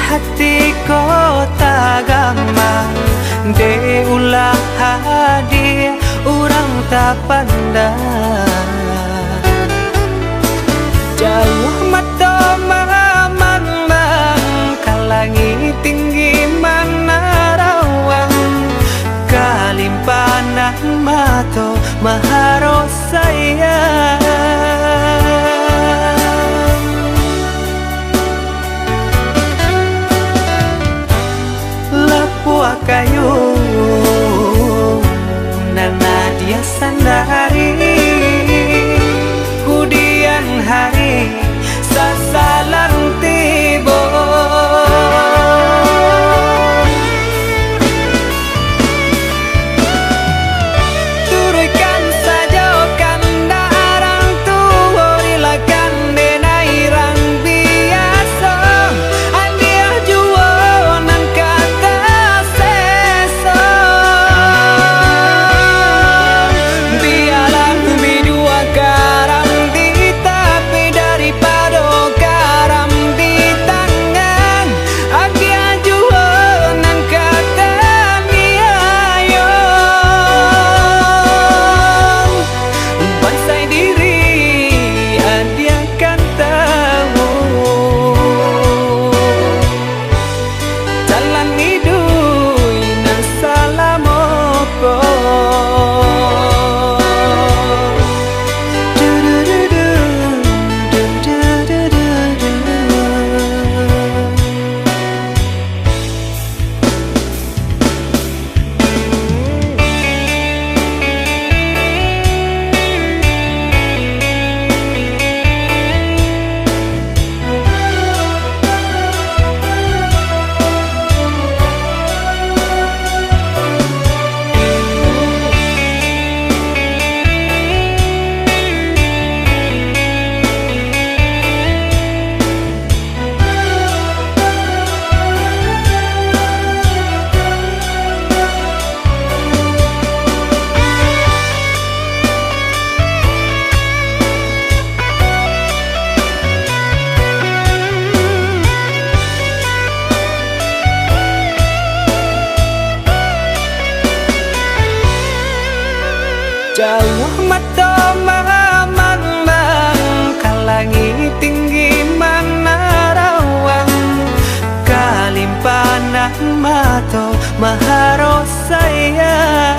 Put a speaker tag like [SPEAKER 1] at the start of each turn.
[SPEAKER 1] hati kota gampang de ulah hadir orang tak pandang jauh mata mamang kalangi tinggi mana rawang kalimpanan mato maharo sayang lapua kayu nana dia sandari kudian hari sasalan tibo turutkan saja kanda arang tua rilakan denai rang biasa andia jua nan kata seso biarlah bidua garam di tapi daripada garam di tangan andia jua nan kata niayo bansai diri andia kan tahu jalan hidup nan salamoko jauh mata mamang kalangi tinggi mana rawang kalimpanan mato maharo sayang